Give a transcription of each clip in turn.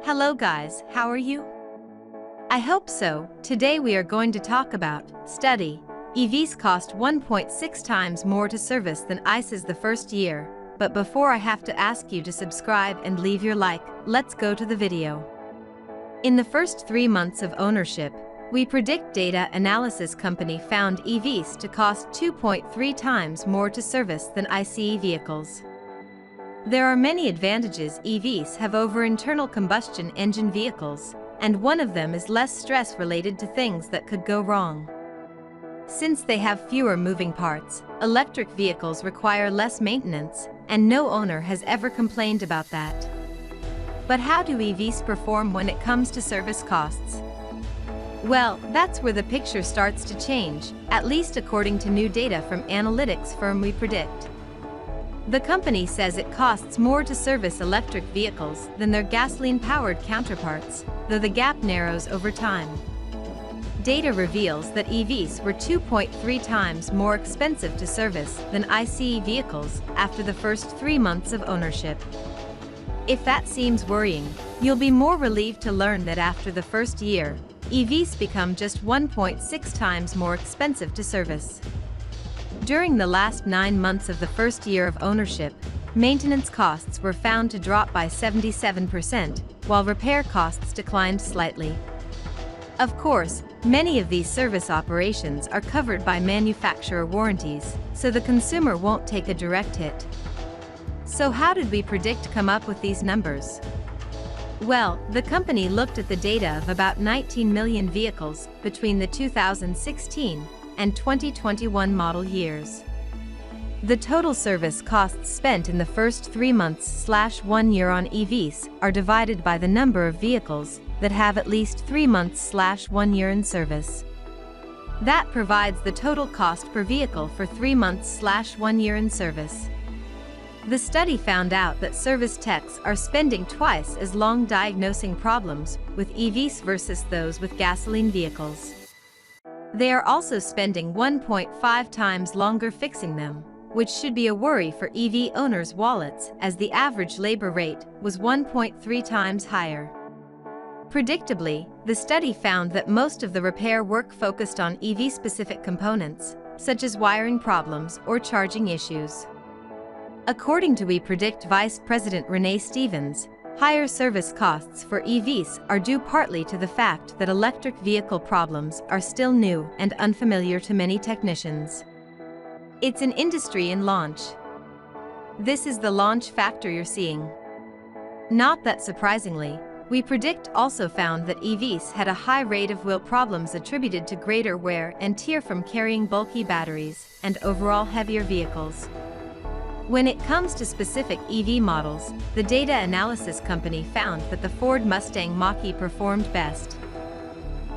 Hello guys, how are you? I hope so. Today we are going to talk about study. EVs cost 1.6 times more to service than ICEs the first year. But before I have to ask you to subscribe and leave your like, let's go to the video. In the first 3 months of ownership, we predict data analysis company found EVs to cost 2.3 times more to service than ICE vehicles. There are many advantages EVs have over internal combustion engine vehicles, and one of them is less stress related to things that could go wrong. Since they have fewer moving parts, electric vehicles require less maintenance, and no owner has ever complained about that. But how do EVs perform when it comes to service costs? Well, that's where the picture starts to change, at least according to new data from analytics firm WePredict. The company says it costs more to service electric vehicles than their gasoline-powered counterparts, though the gap narrows over time. Data reveals that EVs were 2.3 times more expensive to service than ICE vehicles after the first 3 months of ownership. If that seems worrying, you'll be more relieved to learn that after the first year, EVs become just 1.6 times more expensive to service. During the last 9 months of the first year of ownership, maintenance costs were found to drop by 77%, while repair costs declined slightly. Of course, many of these service operations are covered by manufacturer warranties, so the consumer won't take a direct hit. So how did WePredict come up with these numbers? Well, the company looked at the data of about 19 million vehicles between the 2016 and 2021 model years. The total service costs spent in the first 3 months/1 year on EVs are divided by the number of vehicles that have at least 3 months/1 year in service. That provides the total cost per vehicle for 3 months/1 year in service. The study found out that service techs are spending twice as long diagnosing problems with EVs versus those with gasoline vehicles. They are also spending 1.5 times longer fixing them, which should be a worry for EV owners' wallets, as the average labor rate was 1.3 times higher. Predictably, the study found that most of the repair work focused on EV-specific components, such as wiring problems or charging issues. According to WePredict Vice President Renee Stevens, higher service costs for EVs are due partly to the fact that electric vehicle problems are still new and unfamiliar to many technicians. It's an industry in launch. This is the launch factor you're seeing. Not that surprisingly, WePredict also found that EVs had a high rate of wheel problems attributed to greater wear and tear from carrying bulky batteries and overall heavier vehicles. When it comes to specific EV models, the data analysis company found that the Ford Mustang Mach-E performed best.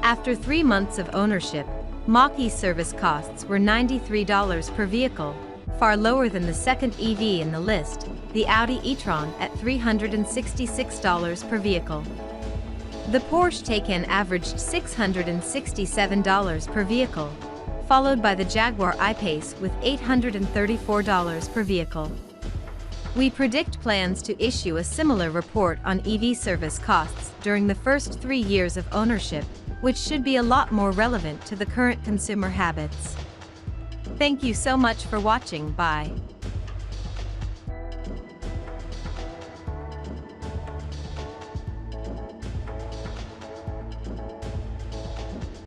After 3 months of ownership, Mach-E service costs were $93 per vehicle, far lower than the second EV in the list, the Audi e-tron at $366 per vehicle. The Porsche Taycan averaged $667 per vehicle, followed by the Jaguar I-Pace with $834 per vehicle. WePredict plans to issue a similar report on EV service costs during the first 3 years of ownership, which should be a lot more relevant to the current consumer habits. Thank you so much for watching. Bye.